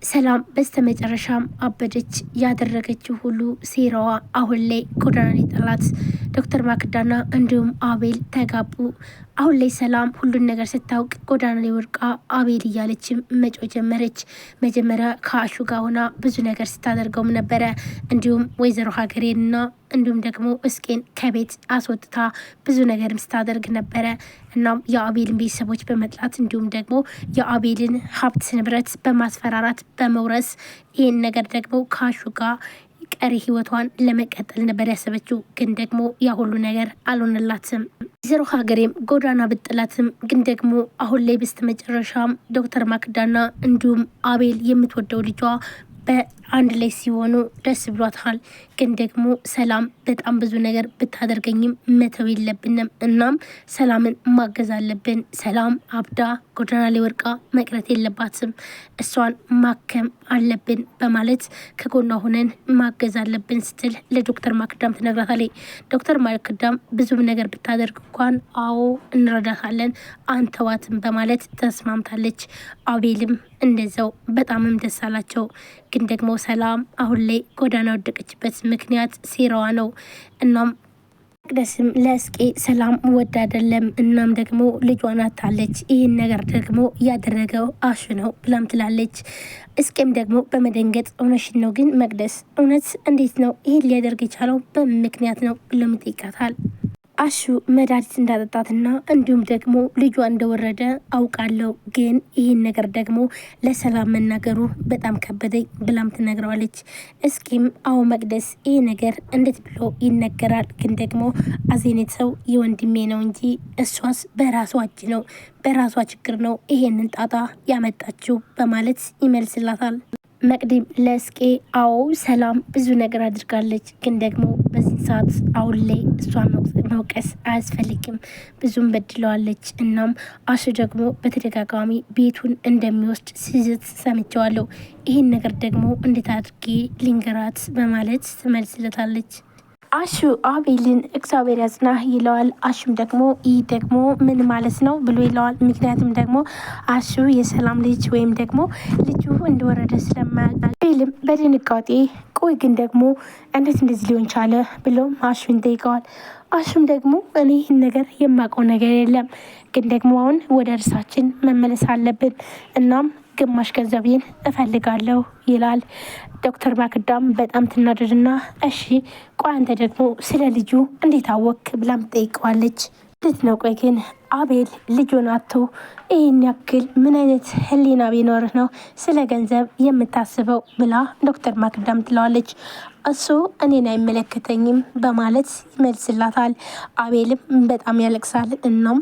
ሰላም በስተመጨረሻም አበደች። ያደረገችው ሁሉ ሴራዋ አሁን ላይ ጎዳና ጣላት። ዶክተር ማክዳና እንዲሁም አቤል ተጋቡ። አሁን ላይ ሰላም ሁሉን ነገር ስታውቅ ጎዳና ላይ ወድቃ አቤል እያለችም መጮ ጀመረች። መጀመሪያ ከአሹ ጋር ሆና ብዙ ነገር ስታደርገውም ነበረ። እንዲሁም ወይዘሮ ሀገሬንና እንዲሁም ደግሞ እስቄን ከቤት አስወጥታ ብዙ ነገርም ስታደርግ ነበረ። እናም የአቤልን ቤተሰቦች በመጥላት እንዲሁም ደግሞ የአቤልን ሀብት ንብረት በማስፈራራት በመውረስ ይህን ነገር ደግሞ ከአሹ ጋር ቀሪ ህይወቷን ለመቀጠል ነበር ያሰበችው። ግን ደግሞ ያ ሁሉ ነገር አልሆነላትም። ወይዘሮ ሀገሬም ጎዳና ብጥላትም ግን ደግሞ አሁን ላይ በስተመጨረሻም ዶክተር ማክዳና እንዲሁም አቤል የምትወደው ልጇ በአንድ ላይ ሲሆኑ ደስ ብሏታል። ግን ደግሞ ሰላም በጣም ብዙ ነገር ብታደርገኝም መተው የለብንም። እናም ሰላምን ማገዝ አለብን። ሰላም አብዳ ጎዳና ላይ ወርቃ መቅረት የለባትም። እሷን ማከም አለብን በማለት ከጎኗ ሆነን ማገዝ አለብን ስትል ለዶክተር ማክዳም ትነግራታለች። ዶክተር ማክዳም ብዙም ነገር ብታደርግ እንኳን አዎ እንረዳታለን አንተዋትም በማለት ተስማምታለች። አቤልም እንደዛው በጣምም ደስ አላቸው። ግን ደግሞ ሰላም አሁን ላይ ጎዳና ወደቀችበት ምክንያት ሴራዋ ነው። እናም መቅደስም ለእስቄ ሰላም ወድ አይደለም እናም ደግሞ ልጇን አታለች። ይህን ነገር ደግሞ ያደረገው አሹ ነው ብላም ትላለች። እስቄም ደግሞ በመደንገጥ እውነሽን ነው ግን መቅደስ እውነት እንዴት ነው ይህን ሊያደርግ የቻለው በምን ምክንያት ነው ብሎም ይጠይቃታል። አሹ መድኃኒት እንዳጠጣትና እንዲሁም ደግሞ ልጇ እንደወረደ አውቃለሁ። ግን ይህን ነገር ደግሞ ለሰላም መናገሩ በጣም ከበደኝ ብላም ትነግረዋለች። እስኪም አዎ መቅደስ ይህ ነገር እንዴት ብሎ ይነገራል? ግን ደግሞ አዜኔት ሰው የወንድሜ ነው እንጂ እሷስ በራሷ እጅ ነው በራሷ ችግር ነው ይሄንን ጣጣ ያመጣችው በማለት ይመልስላታል። መቅዲም ለእስቄ አዎ ሰላም ብዙ ነገር አድርጋለች። ግን ደግሞ በዚህ ሰዓት አሁን ላይ እሷን መውቀስ አያስፈልግም፣ ብዙም በድለዋለች። እናም አሹ ደግሞ በተደጋጋሚ ቤቱን እንደሚወስድ ሲዝት ሰምቸዋለሁ። ይህን ነገር ደግሞ እንዴት አድርጌ ልንገራት በማለት ትመልስለታለች። አሹ አቤልን እግዚአብሔር ያጽናህ ይለዋል። አሹም ደግሞ ይህ ደግሞ ምን ማለት ነው ብሎ ይለዋል። ምክንያቱም ደግሞ አሹ የሰላም ልጅ ወይም ደግሞ ልጁ እንደወረደ ስለማያውቅ አቤልም በድንጋጤ ቆይ ግን ደግሞ እንዴት እንደዚህ ሊሆን ቻለ ብሎም አሹን ጠይቀዋል። አሹም ደግሞ እኔ ይህን ነገር የማውቀው ነገር የለም፣ ግን ደግሞ አሁን ወደ እርሳችን መመለስ አለብን። እናም ግማሽ ገንዘቤን እፈልጋለሁ ይላል። ዶክተር ማክዳም በጣም ትናደድና እሺ ቆይ አንተ ደግሞ ስለ ልጁ እንዴት አወክ ብላም ጠይቀዋለች። እንዴት ነው ቆይ ግን አቤል ልጁን አቶ ይህን ያክል ምን አይነት ህሊና ቢኖርህ ነው ስለ ገንዘብ የምታስበው ብላ ዶክተር ማክዳም ትለዋለች። እሱ እኔን አይመለከተኝም በማለት ይመልስላታል። አቤልም በጣም ያለቅሳል። እናም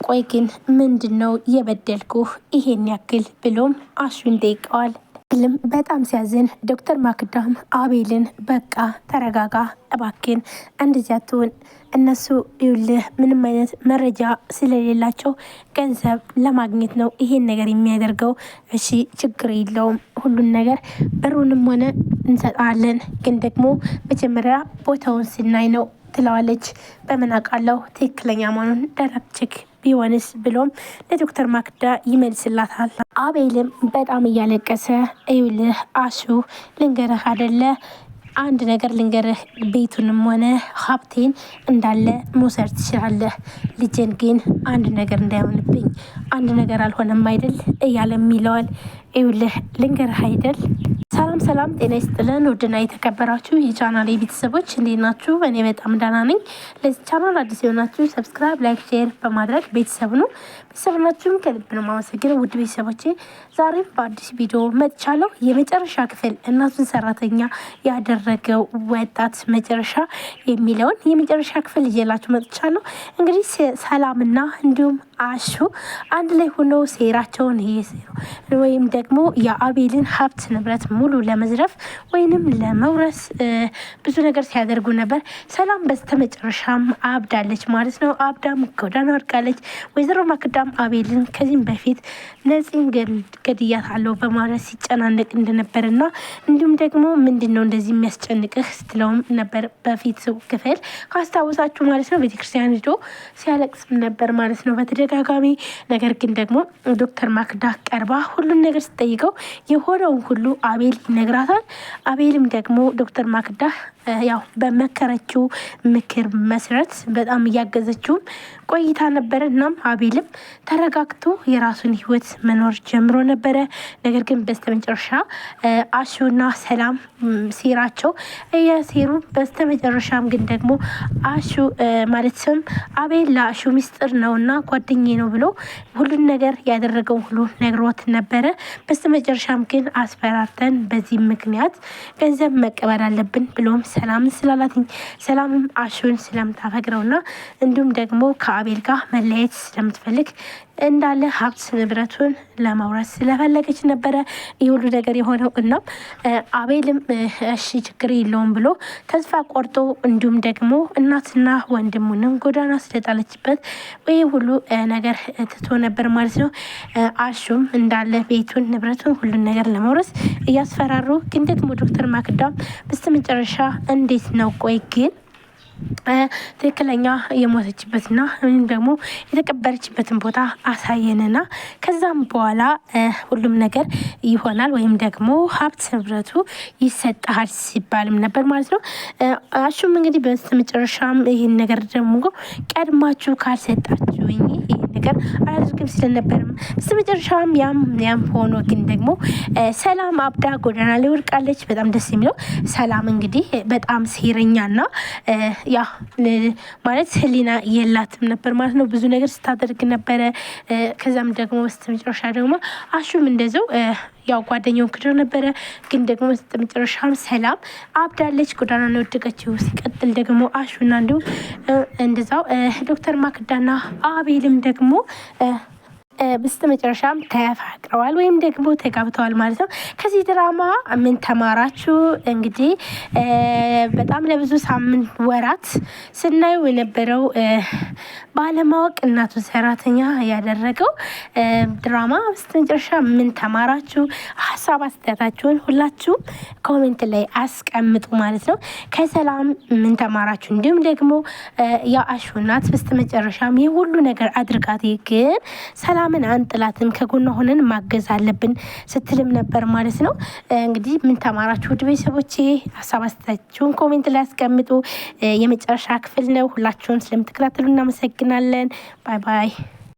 ቆይ ግን ምንድን ነው የበደልኩህ ይሄን ያክል ብሎም አሹን ጠይቀዋል። አቤልም በጣም ሲያዝን ዶክተር ማክዳም አቤልን በቃ ተረጋጋ እባክን እንደዚያ ትሆን እነሱ ይውልህ ምንም አይነት መረጃ ስለሌላቸው ገንዘብ ለማግኘት ነው ይሄን ነገር የሚያደርገው። እሺ ችግር የለውም ሁሉን ነገር ብሩንም ሆነ እንሰጣለን፣ ግን ደግሞ መጀመሪያ ቦታውን ስናይ ነው ትለዋለች። በምን አውቃለሁ ትክክለኛ መሆኑን ደረግ ቢሆንስ ብሎም ለዶክተር ማክዳ ይመልስላታል። አቤልም በጣም እያለቀሰ ይውልህ አሹ ልንገርህ አይደለ አንድ ነገር ልንገርህ፣ ቤቱንም ሆነ ሀብቴን እንዳለ መውሰድ ትችላለህ፣ ልጄን ግን አንድ ነገር እንዳይሆንብኝ አንድ ነገር አልሆነም አይደል እያለም ይለዋል። ይውልህ ልንገርህ አይደል። ሰላም ሰላም፣ ጤና ይስጥልን ውድና የተከበራችሁ የቻናል ቤተሰቦች እንዴት ናችሁ? እኔ በጣም ደህና ነኝ። ለዚህ ቻናል አዲስ የሆናችሁ ሰብስክራይብ፣ ላይክ፣ ሼር በማድረግ ቤተሰብ ነው። ቤተሰብናችሁም ከልብ ነው የማመሰግነው። ውድ ቤተሰቦቼ ዛሬም በአዲስ ቪዲዮ መጥቻለሁ። የመጨረሻ ክፍል እናቱን ሰራተኛ ያደረገው ወጣት መጨረሻ የሚለውን የመጨረሻ ክፍል ይዤላችሁ መጥቻለሁ። እንግዲህ ሰላምና እንዲሁም አሹ አንድ ላይ ሆነው ሴራቸውን እየሰሩ ወይም ደግሞ የአቤልን ሀብት ንብረት ሙሉ ለመዝረፍ ወይንም ለመውረስ ብዙ ነገር ሲያደርጉ ነበር። ሰላም በስተመጨረሻም አብዳለች ማለት ነው። አብዳም ጎዳና ወድቃለች። ወይዘሮ ማክዳም አቤልን ከዚህም በፊት ነፂን ገድያታለሁ በማለት ሲጨናነቅ እንደነበርና እንዲሁም ደግሞ ምንድን ነው እንደዚህ የሚያስጨንቅህ ስትለውም ነበር በፊት ክፍል ካስታወሳችሁ ማለት ነው። ቤተክርስቲያን ሄዶ ሲያለቅስም ነበር ማለት ነው። በተደጋጋሚ። ነገር ግን ደግሞ ዶክተር ማክዳ ቀርባ ሁሉን ነገር ስጠይቀው የሆነውን ሁሉ አቤል ይነግራታል። አቤልም ደግሞ ዶክተር ማክዳ ያው በመከረችው ምክር መሰረት በጣም እያገዘችውም ቆይታ ነበረ። እናም አቤልም ተረጋግቶ የራሱን ህይወት መኖር ጀምሮ ነበረ። ነገር ግን በስተመጨረሻ አሹና ሰላም ሴራቸው እየሴሩ በስተመጨረሻም ግን ደግሞ አሹ ማለትም አቤል ለአሹ ሚስጥር ነውና ጓደኛዬ ነው ብሎ ሁሉን ነገር ያደረገው ሁሉ ነግሮት ነበረ። በስተመጨረሻም ግን አስፈራርተን በዚህ ምክንያት ገንዘብ መቀበል አለብን ብሎም ሰላም ስላላትኝ ሰላምም አሹን ስለምታፈቅረውና እንዲሁም ደግሞ ከአቤል ጋር መለየት ስለምትፈልግ እንዳለ ሀብት ንብረቱን ለማውረስ ስለፈለገች ነበረ ይህ ሁሉ ነገር የሆነው። እና አቤልም እሺ ችግር የለውም ብሎ ተስፋ ቆርጦ እንዲሁም ደግሞ እናትና ወንድሙንም ጎዳና ስለጣለችበት ይህ ሁሉ ነገር ትቶ ነበር ማለት ነው። አሹም እንዳለ ቤቱን ንብረቱን ሁሉን ነገር ለማውረስ እያስፈራሩ ግን ደግሞ ዶክተር ማክዳም በስተመጨረሻ እንዴት ነው ቆይ ግን ትክክለኛ የሞተችበትና ወይም ደግሞ የተቀበረችበትን ቦታ አሳየንና ከዛም በኋላ ሁሉም ነገር ይሆናል ወይም ደግሞ ሀብት ንብረቱ ይሰጣል ሲባልም ነበር ማለት ነው። አሹም እንግዲህ በስተመጨረሻም ይህን ነገር ደግሞ ቀድማችሁ ካልሰጣችሁኝ ይህን ነገር አላደርግም ስለነበርም በስተመጨረሻም ያም ሆኖ ግን ደግሞ ሰላም አብዳ ጎዳና ላይ ወድቃለች። በጣም ደስ የሚለው ሰላም እንግዲህ በጣም ሴረኛና ያ ማለት ህሊና የላትም ነበር ማለት ነው። ብዙ ነገር ስታደርግ ነበረ። ከዛም ደግሞ በስተመጨረሻ ደግሞ አሹም እንደዛው ያው ጓደኛውን ክዶ ነበረ። ግን ደግሞ በስተመጨረሻም ሰላም አብዳለች፣ ጎዳና ነው የወደቀችው። ሲቀጥል ደግሞ አሹና እንዲሁ እንደዛው ዶክተር ማክዳና አቤልም ደግሞ በስተመጨረሻም ተፋቅረዋል ወይም ደግሞ ተጋብተዋል ማለት ነው። ከዚህ ድራማ ምን ተማራችሁ? እንግዲህ በጣም ለብዙ ሳምንት ወራት ስናየው የነበረው ባለማወቅ እናቱ ሰራተኛ ያደረገው ድራማ በስተመጨረሻ ምን ተማራችሁ? ሀሳብ አስተያየታችሁን ሁላችሁም ኮሜንት ላይ አስቀምጡ ማለት ነው። ከሰላም ምን ተማራችሁ? እንዲሁም ደግሞ የአሹ እናት በስተመጨረሻም ይህ ሁሉ ነገር አድርጋት ግን ሰላምን አንጥላትም ከጎኗ ሆነን ማገዝ አለብን ስትልም ነበር ማለት ነው። እንግዲህ ምን ተማራችሁ? ውድ ቤተሰቦቼ ሀሳብ አስተያየታችሁን ኮሜንት ላይ አስቀምጡ። የመጨረሻ ክፍል ነው። ሁላችሁም ስለምትከታተሉ እናመሰግናለን። ባይ ባይ።